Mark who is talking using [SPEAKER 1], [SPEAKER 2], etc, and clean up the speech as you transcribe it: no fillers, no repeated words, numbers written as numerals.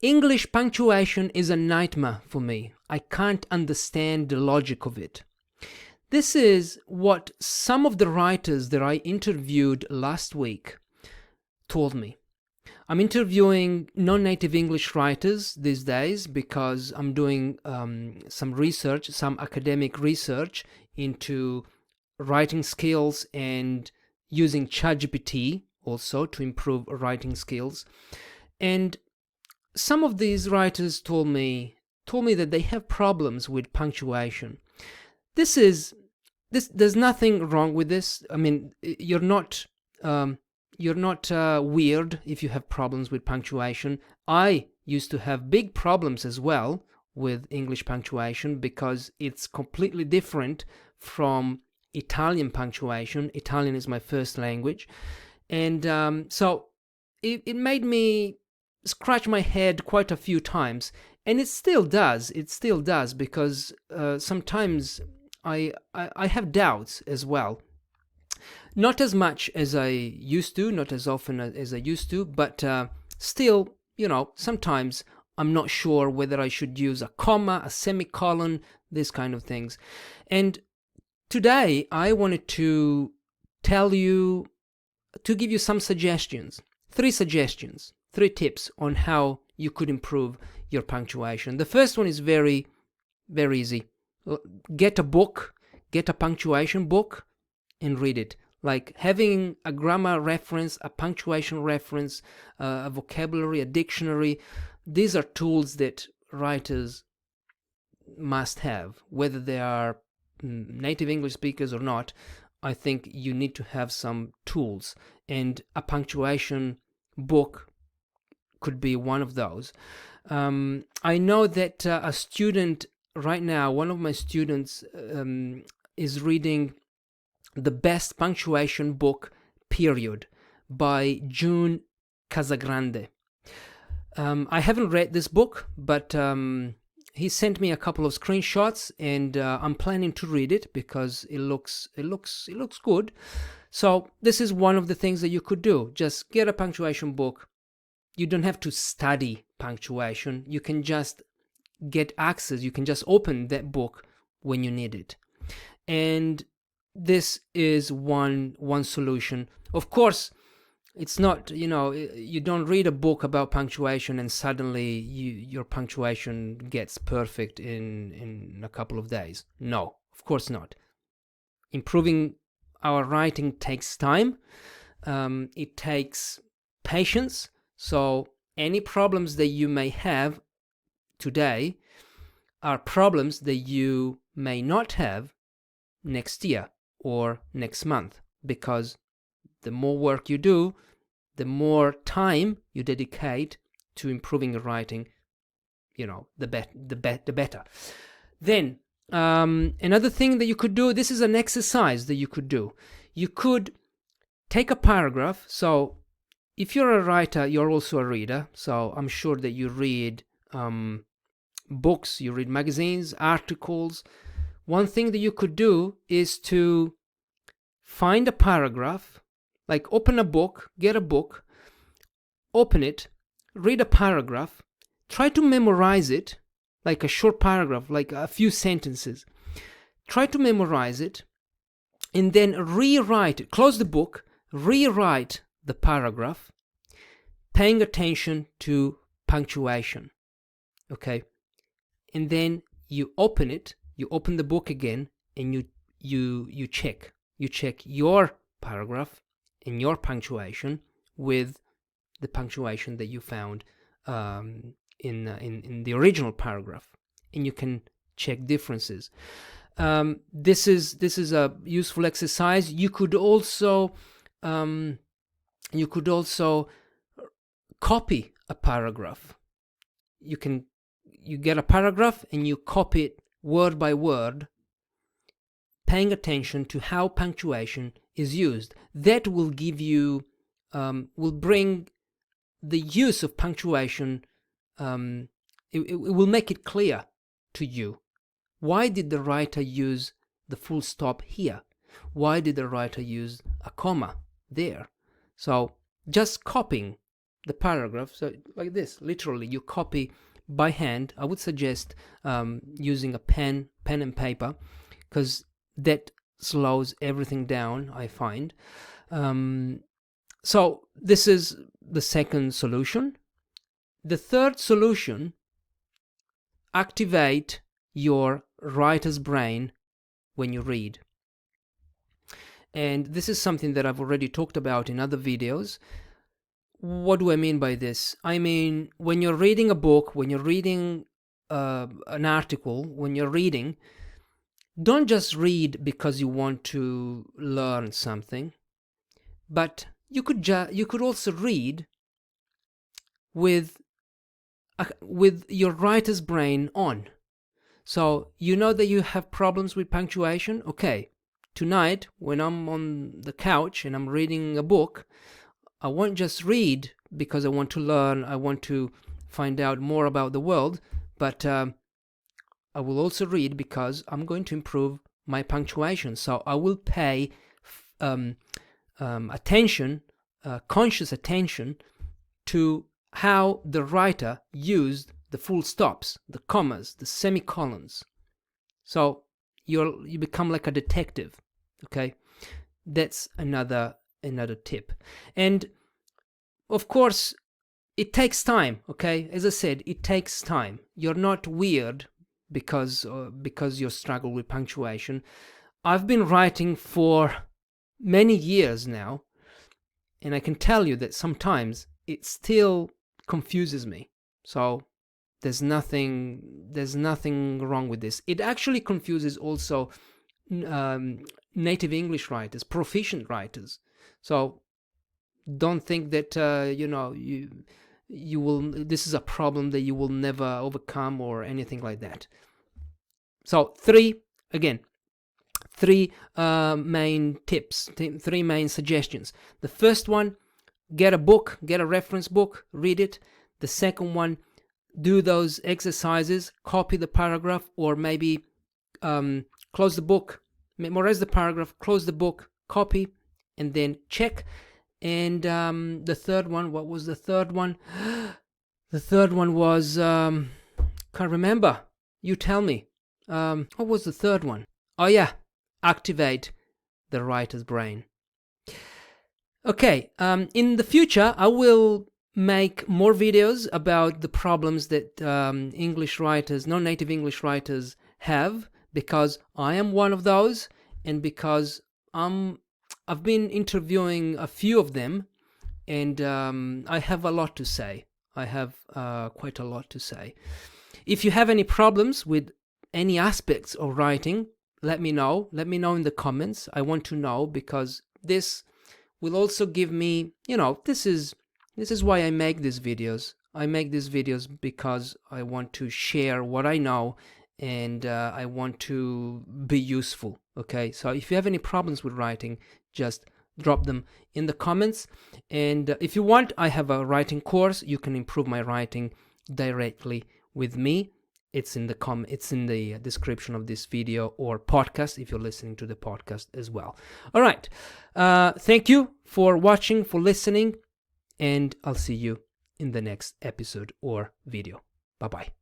[SPEAKER 1] English punctuation is a nightmare for me. I can't understand the logic of it. This is what some of the writers that I interviewed last week told me. I'm interviewing non-native English writers these days because I'm doing some research, some academic research into writing skills and using ChatGPT also to improve writing skills. And some of these writers told me that they have problems with punctuation. There's nothing wrong with this. I mean, you're not weird if you have problems with punctuation. I used to have big problems as well with English punctuation because it's completely different from Italian punctuation. Italian is my first language. And so it made me scratch my head quite a few times. And it still does because sometimes I have doubts as well. Not as much as I used to, not as often as I used to, but still, sometimes I'm not sure whether I should use a comma, a semicolon, these kind of things. And today I wanted to give you some suggestions, 3 tips on how you could improve your punctuation. The first one is very, very easy. Get a book, get a punctuation book and read it. Like having a grammar reference, a punctuation reference, a vocabulary, a dictionary. These are tools that writers must have, whether they are native English speakers or not. I think you need to have some tools, and a punctuation book could be one of those. I know that a student right now, one of my students is reading The Best Punctuation Book, period, by June Casagrande. I haven't read this book, but he sent me a couple of screenshots, and I'm planning to read it because it looks good. So this is one of the things that you could do. Just get a punctuation book. You don't have to study punctuation. You can just get access. You can just open that book when you need it. And this is one solution. Of course, it's not, you don't read a book about punctuation and suddenly your punctuation gets perfect in a couple of days. No, of course not. Improving our writing takes time. It takes patience. So any problems that you may have today are problems that you may not have next year or next month, because the more work you do, the more time you dedicate to improving your writing, the better. Then another thing that you could do, this is an exercise that you could do. You could take a paragraph. So if you're a writer, you're also a reader. So I'm sure that you read books, you read magazines, articles. One thing that you could do is to find a paragraph, like open a book, get a book, open it, read a paragraph, try to memorize it, like a short paragraph, like a few sentences. Try to memorize it, and then rewrite it. Close the book, rewrite the paragraph, paying attention to punctuation. Okay? And then you open it, you open the book again, and you check your paragraph and your punctuation with the punctuation that you found in the original paragraph, and you can check differences. This is a useful exercise. You could also copy a paragraph. You get a paragraph and you copy it word by word, paying attention to how punctuation is used. That will give you, will bring the use of punctuation, it will make it clear to you. Why did the writer use the full stop here? Why did the writer use a comma there? So just copying the paragraph. So like this, literally, you copy by hand. I would suggest using a pen and paper, because that slows everything down, I find. So this is the second solution. The third solution: activate your writer's brain when you read. And this is something that I've already talked about in other videos. What do I mean by this? I mean, when you're reading a book, when you're reading an article, when you're reading, don't just read because you want to learn something, but you could also read with your writer's brain on. So you know that you have problems with punctuation. Okay, tonight when I'm on the couch and I'm reading a book, I won't just read because I want to learn, I want to find out more about the world, but I will also read because I'm going to improve my punctuation. So I will pay attention, conscious attention, to how the writer used the full stops, the commas, the semicolons. So you become like a detective. Okay, that's another tip. And of course, it takes time. Okay, as I said, it takes time. You're not weird because you struggle with punctuation. I've been writing for many years now, and I can tell you that sometimes it still confuses me. So there's nothing wrong with this. It actually confuses also native English writers, proficient writers. So don't think that you will. This is a problem that you will never overcome or anything like that. So three main tips, three main suggestions. The first one: get a book, get a reference book, read it. The second one: do those exercises, copy the paragraph, or maybe close the book, memorize the paragraph, close the book, copy, and then check. And the third one, what was the third one? The third one was, can't remember. You tell me. What was the third one? Oh yeah, activate the writer's brain. Okay, in the future, I will make more videos about the problems that English writers, non-native English writers have, because I am one of those, and because I've been interviewing a few of them, and I have a lot to say. I have quite a lot to say. If you have any problems with any aspects of writing, let me know. Let me know in the comments. I want to know, because this will also give me, this is why I make these videos. I make these videos because I want to share what I know, and I want to be useful. Okay, so if you have any problems with writing, just drop them in the comments. And if you want, I have a writing course. You can improve my writing directly with me. It's in the description of this video or podcast if you're listening to the podcast as well. All right. Thank you for watching, for listening, and I'll see you in the next episode or video. Bye-bye.